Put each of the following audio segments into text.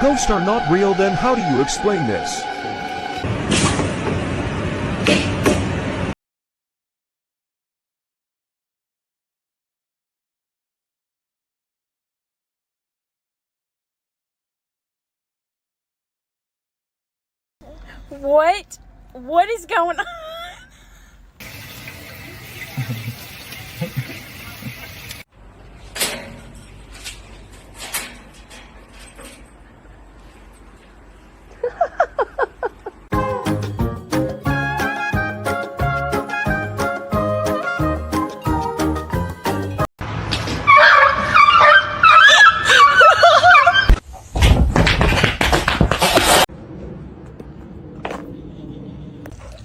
Ghosts are not real, then how do you explain this? What? What is going on?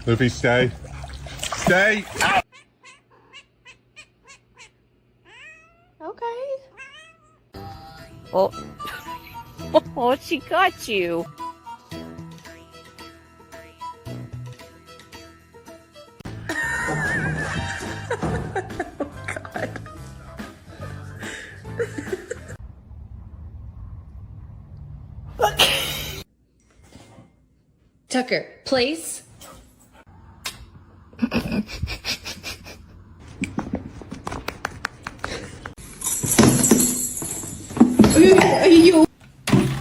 Luffy, stay. Stay! Okay. Oh. Oh, she got you. Tucker, place.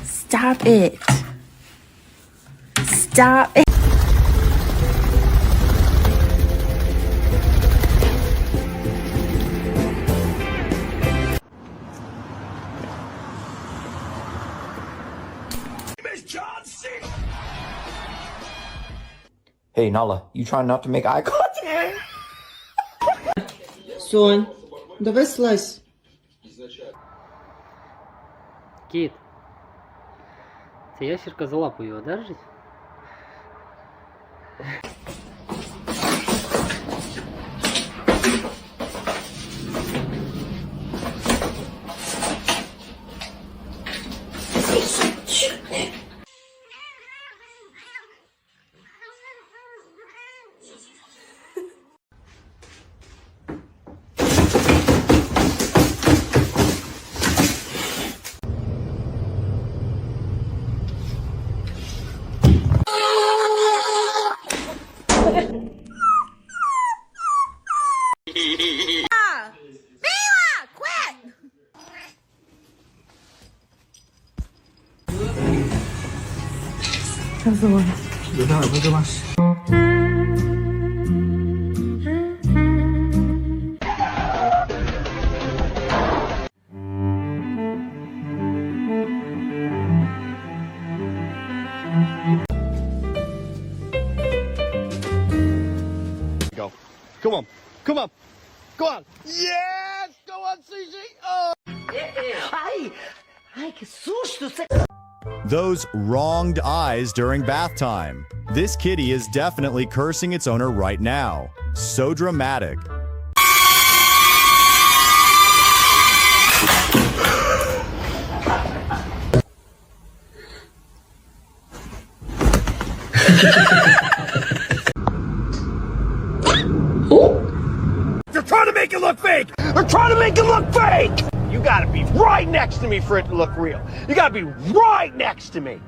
Stop it. Stop it. Hey, Nala, you trying not to make eye contact? Сонь, давай слазь. Кит, ця ящерка за лапу його держить? Go. Come on. Come on. Go on. Yes! Go on, Sushi! Oh! Ai, que susto! Those wronged eyes during bath time. This kitty is definitely cursing its owner right now. So dramatic. You're trying to make it look fake! They're trying to make it look fake! You gotta be right next to me for it to look real. You gotta be right next to me.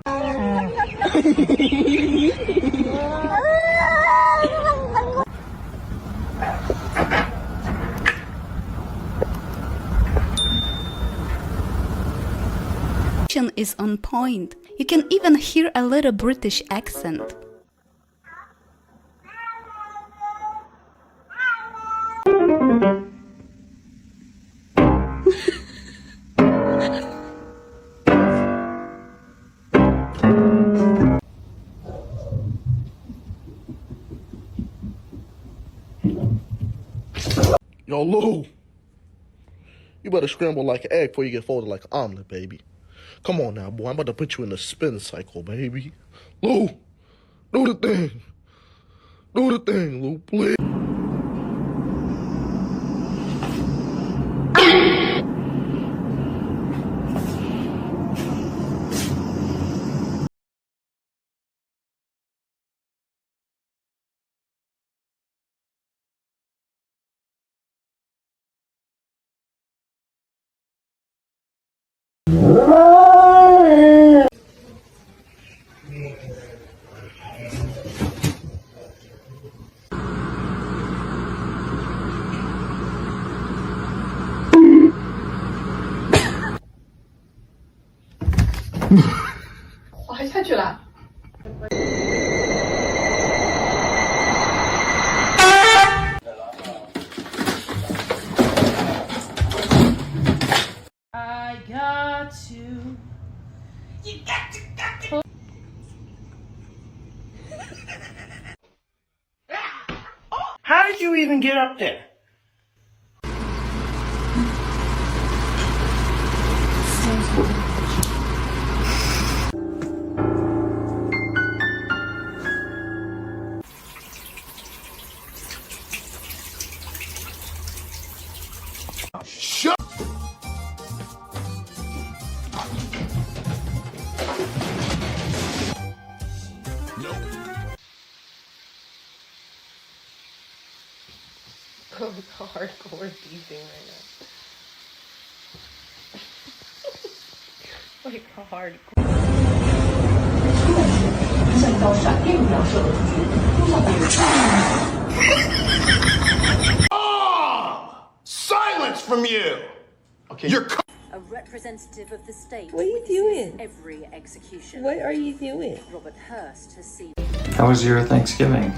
Is on point. You can even hear a little British accent. Yo, Lou, you better scramble like an egg before you get folded like an omelet, baby. Come on now, boy. I'm about to put you in the spin cycle, baby. Lou, do the thing. Do the thing, Lou, please. How did you even get up there? Hardcore teasing right now. Like hardcore. Silence from you! Okay. You're a representative of the state. What are you doing? Every execution. What are you doing? Robert Hurst has seen. How was your Thanksgiving?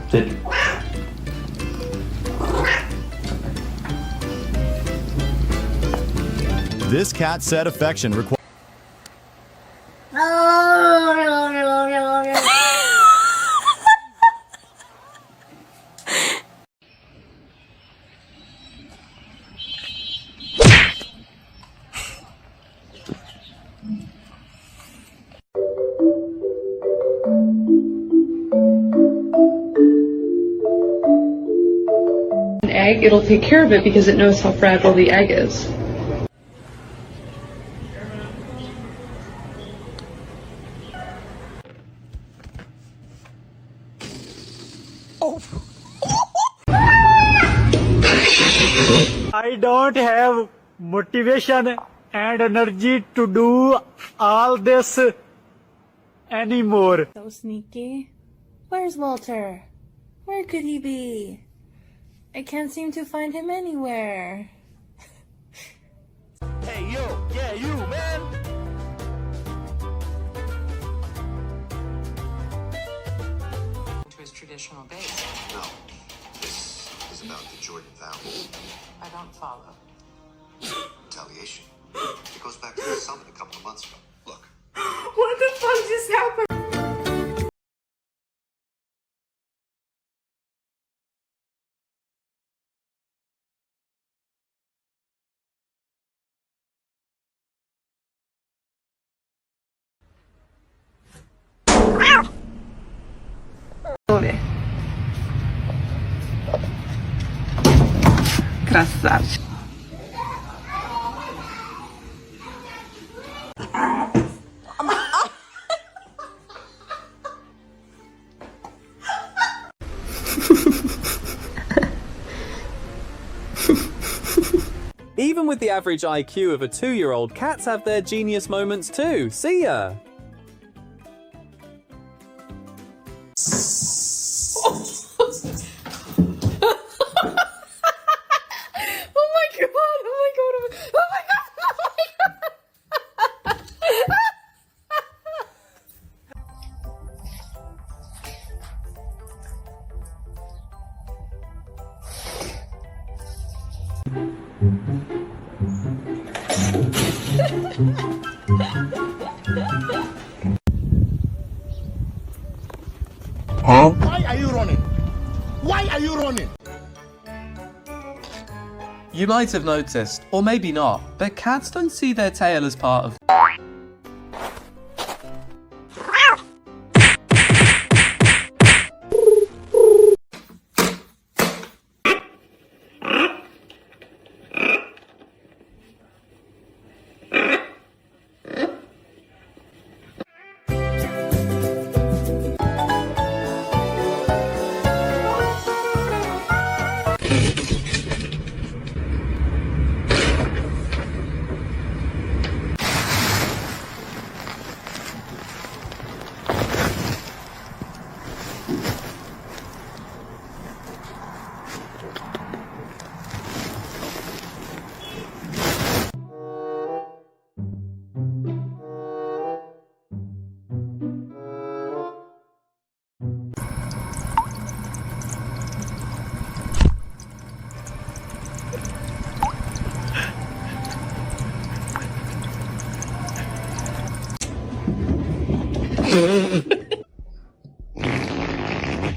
This cat said affection requires. An egg, it'll take care of it because it knows how fragile the egg is. I don't have motivation and energy to do all this anymore. So sneaky. Where's Walter? Where could he be? I can't seem to find him anywhere. Hey, yo, yeah, you, man. To his traditional base. No, this is about the Jordan Valley. I don't follow. Retaliation. It goes back to the summit a couple of months ago. Look. What the fuck just happened? Красавчик. Even with the average IQ of a 2-year-old, cats have their genius moments too. See ya! Huh? Why are you running? Why are you running? You might have noticed, or maybe not, but cats don't see their tail as part of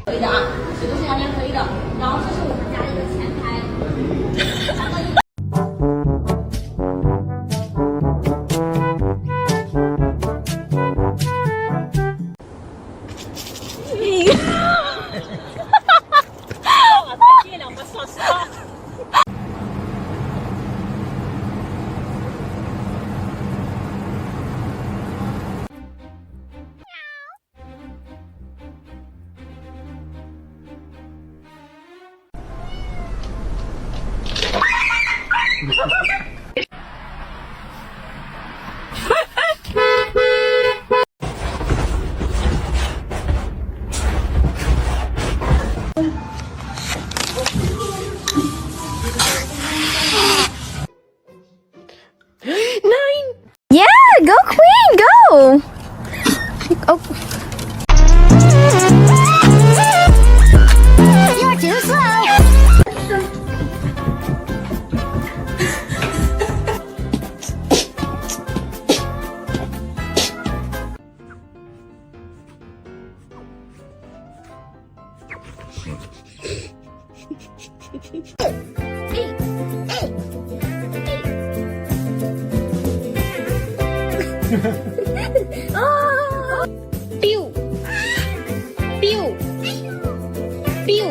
可以的啊，水都是两年可以的。然后这是我们家的一个前台。月亮不少烧。Yeah, go queen, go! Oh. You're too slow. Oh. Pew. Pew. Pew.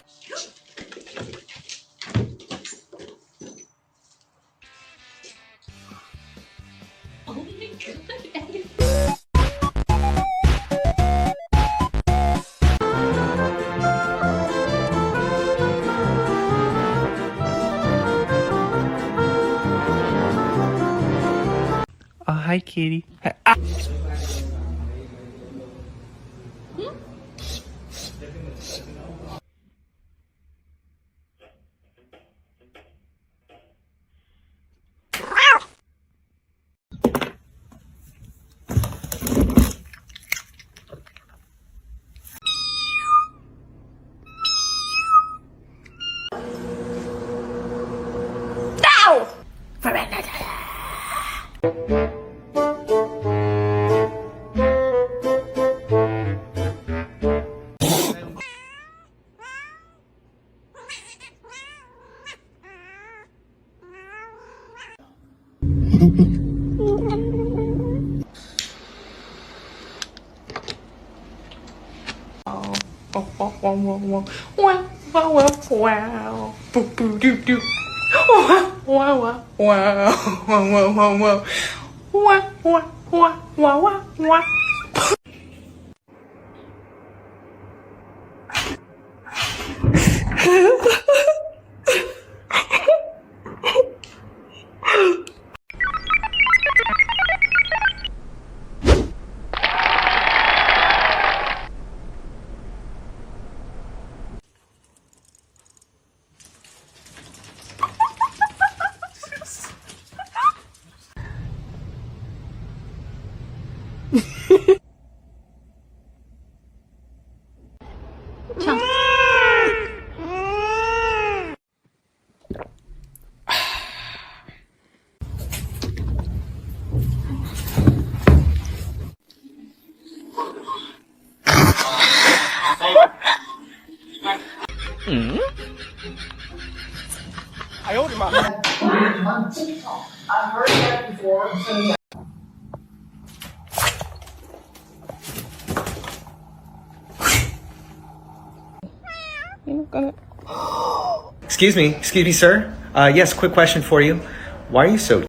Oh, hi, kitty. Ow! I owed him up. I've heard that before, so yeah. Excuse me, sir. Yes, quick question for you. Why are you so...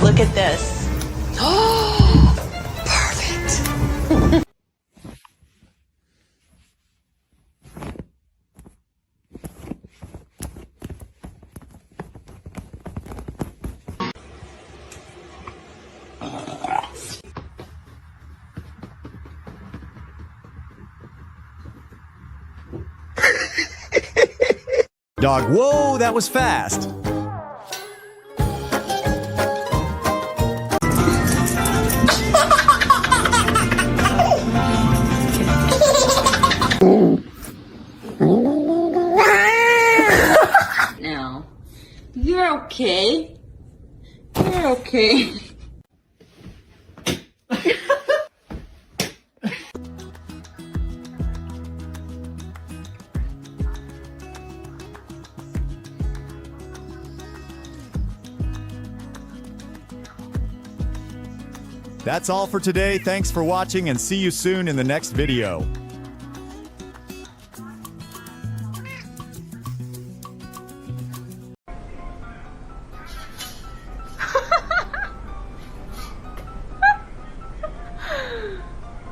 Look at this. Oh, perfect. Dog, whoa, that was fast. Now, you're okay. You're okay. That's all for today. Thanks for watching and see you soon in the next video.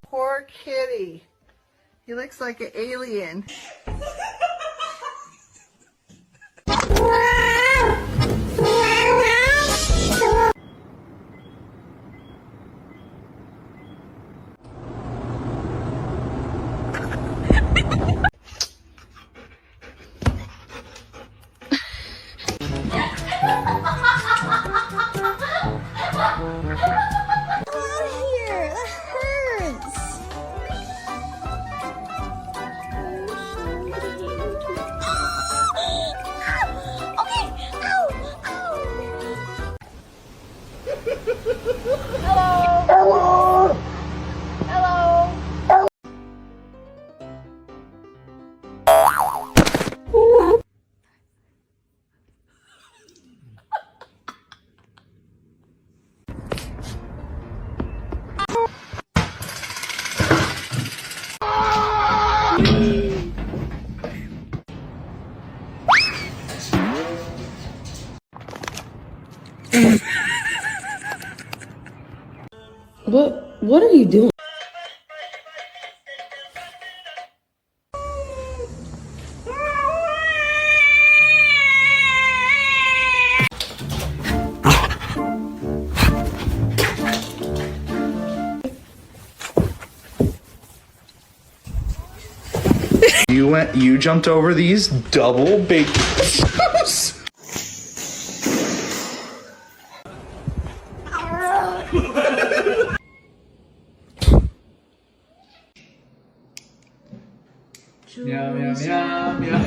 Poor kitty. He looks like an alien. What are you doing? You jumped over these double big toes. Meow, meow, meow, meow.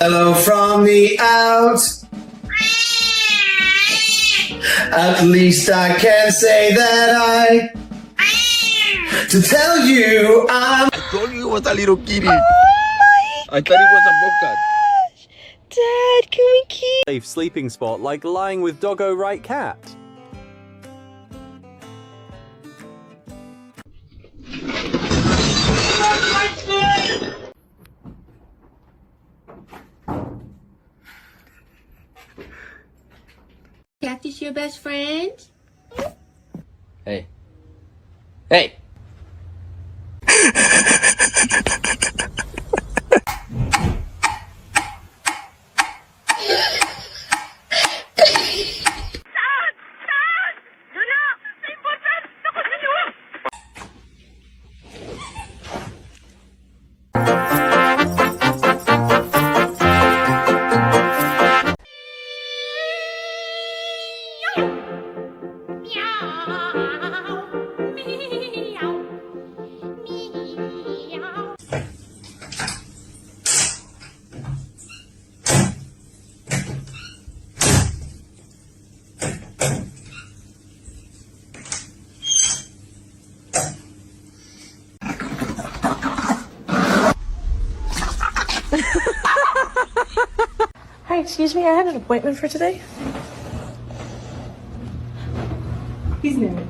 Hello from the out. At least I can say that to tell you I told you it was a little kitty. Oh I thought it was a bobcat. Dad, can we keep safe sleeping spot like lying with doggo right cat? Cactus your best friend? Hey. Hey! Hi, excuse me, I had an appointment for today. He's married.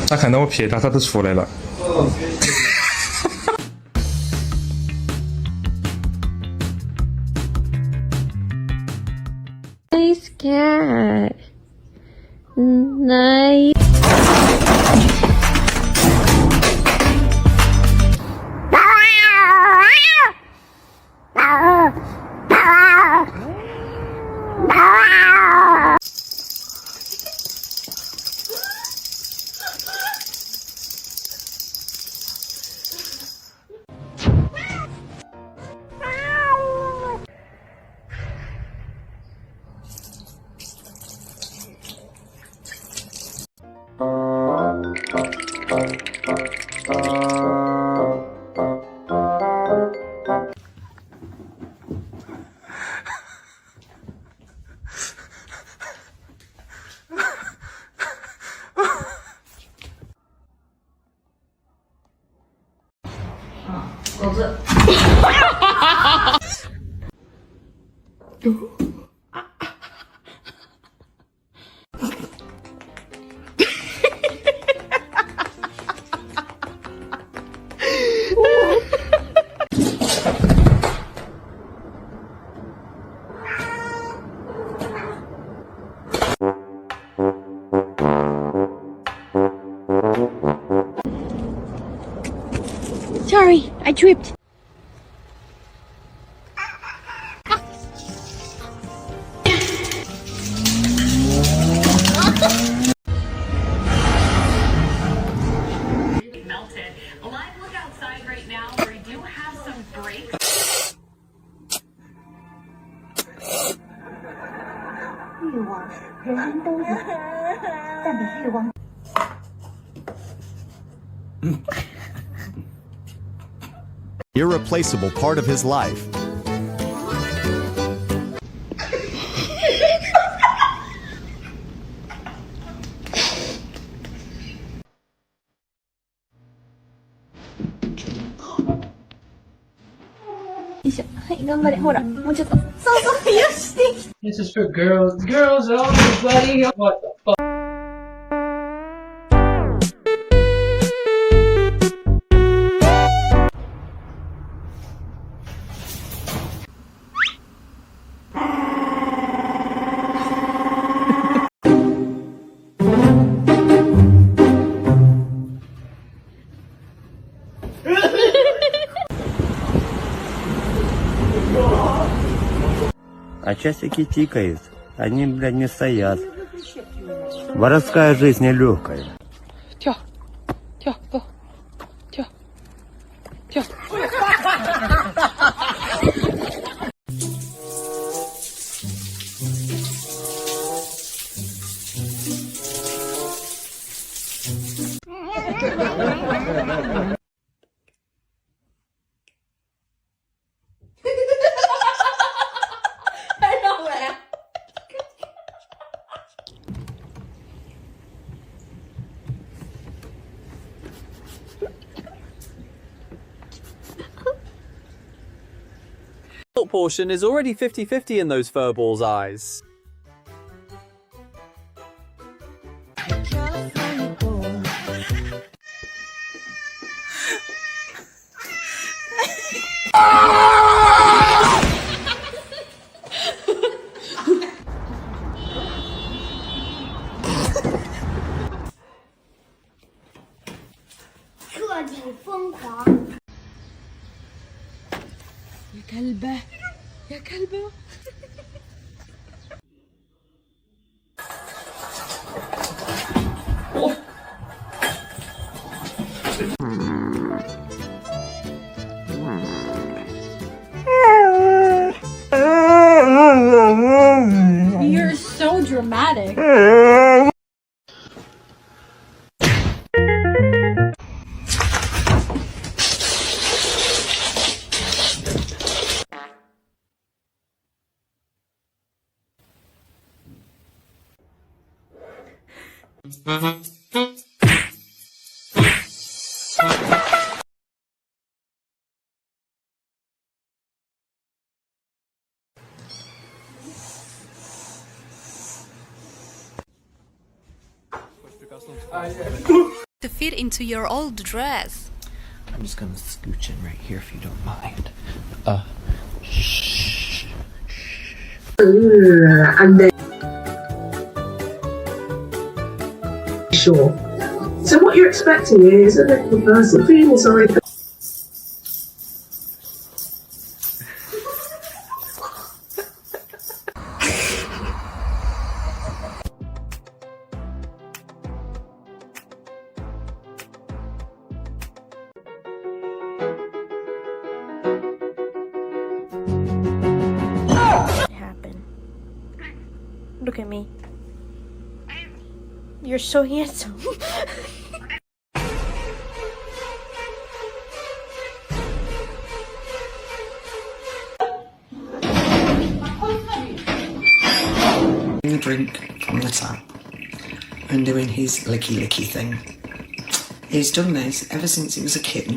他看到我撇他，他都出来了。này. Sorry, I tripped. Melted. A live look outside right now where we do have some breaks. Irreplaceable part of his life. This is for girls. Girls only, buddy. What the fuck? А часики тикают, они, блядь, не стоят. Воровская жизнь нелегкая. Тя, тя, тя, тя. Portion is already 50-50 in those furball's eyes. يا كلبة يا كلبة You're so dramatic. To fit into your old dress. I'm just gonna scooch in right here if you don't mind. Shh. Sure. So what you're expecting is a little person feeling sorry for happen. Look at me. You're so handsome. A drink from the tap and doing his licky licky thing. He's done this ever since he was a kitten.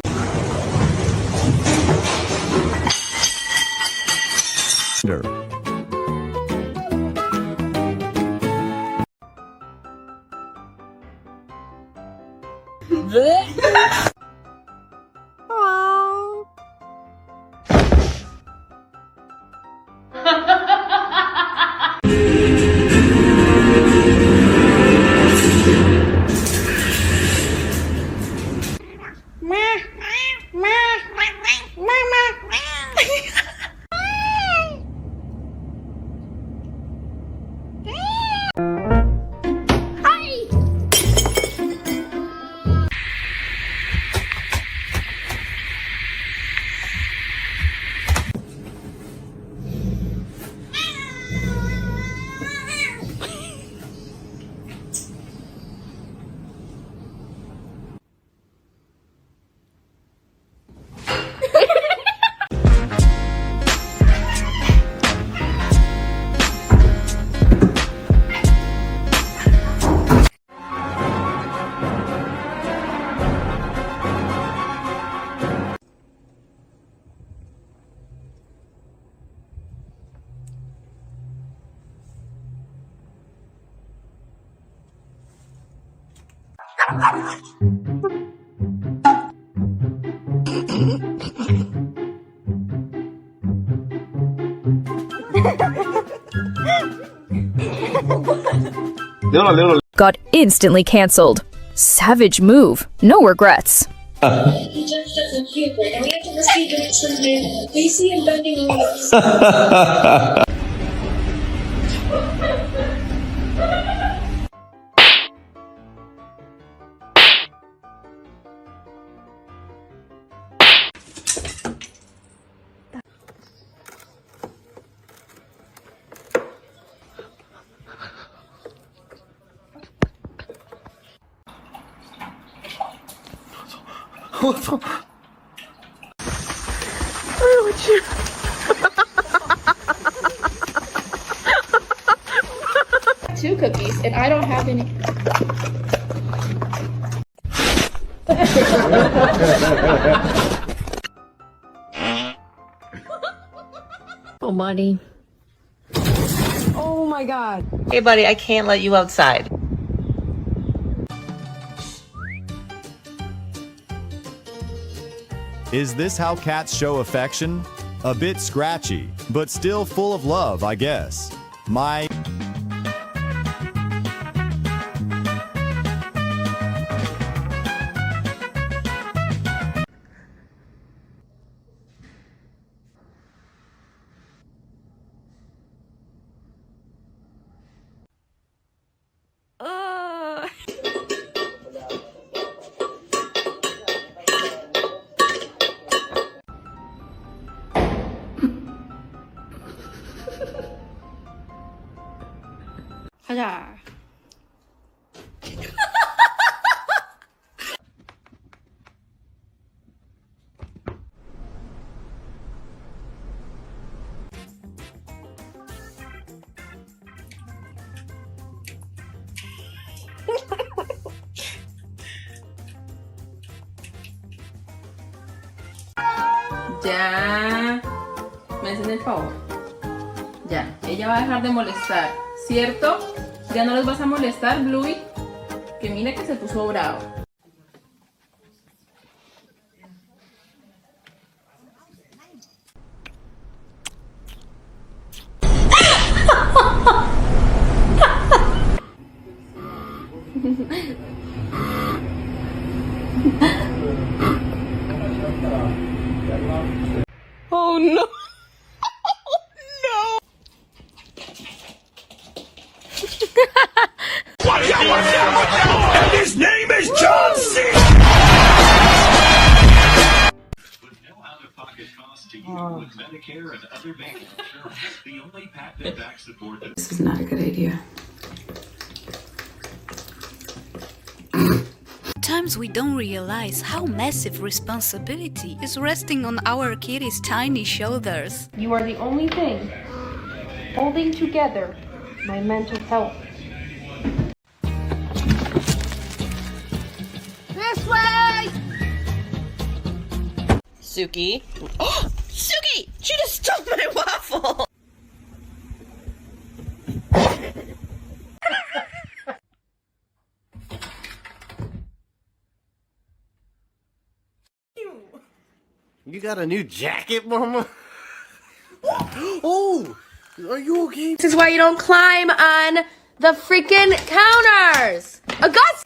Got instantly cancelled. Savage move. No regrets. He judged us in Cupid, and we have to receive it from him. We see him bending over. Two cookies, and I don't have any. Oh, buddy. Oh my god. Hey, buddy, I can't let you outside. Is this how cats show affection? A bit scratchy, but still full of love, I guess. My... 가자. Ya. ¿Me hacen el favor? Ya. Ella va a dejar de molestar, ¿cierto? Ya no los vas a molestar, Bluey. Que mira que se puso bravo. Oh no! No! Watch out, watch out, watch out! And his name is John C. This is not a good idea. Sometimes we don't realize how massive responsibility is resting on our kitty's tiny shoulders. You are the only thing holding together my mental health. This way! Suki. Oh! Suki! She just stole my waffle! You got a new jacket, Mama? Oh! Are you okay? This is why you don't climb on the freaking counters! August!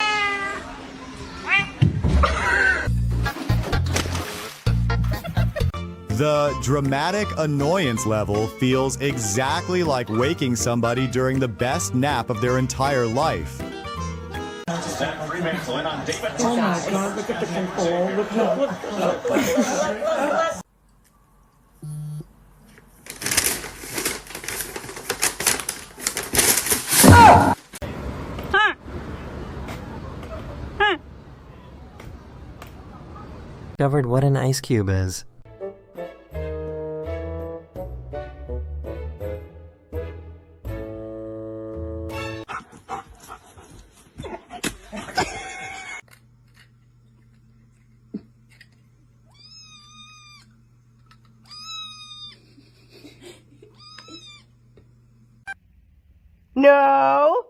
The dramatic annoyance level feels exactly like waking somebody during the best nap of their entire life. Oh my god, look at the control. Look. Discovered what an ice cube is. No!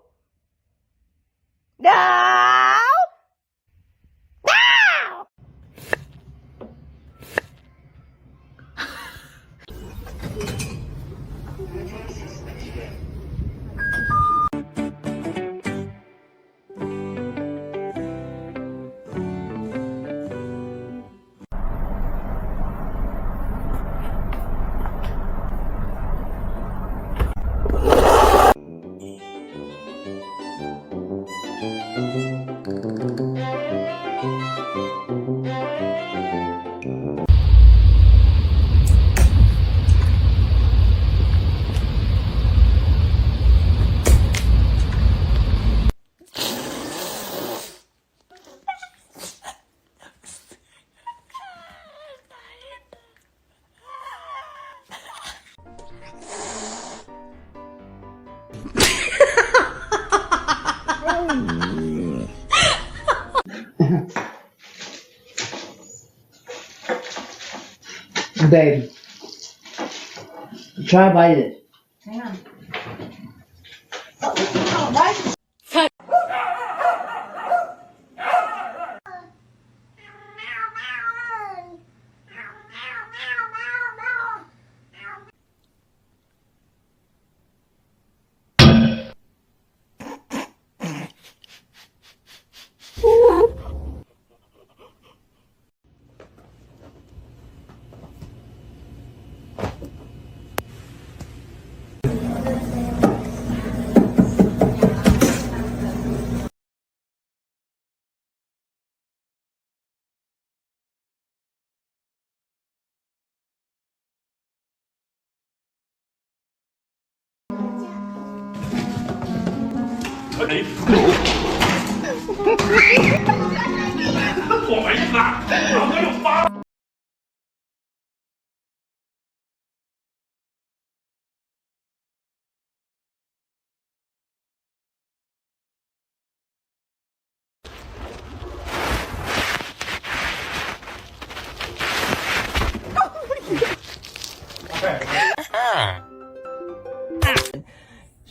No! No! Babe, try to bite it. Hang on.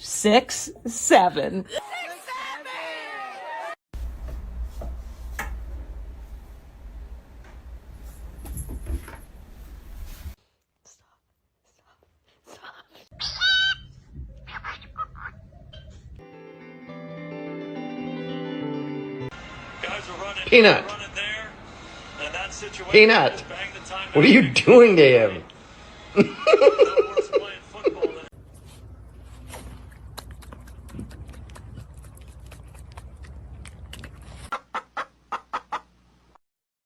Six, seven. Peanut. Peanut. What are you doing to him?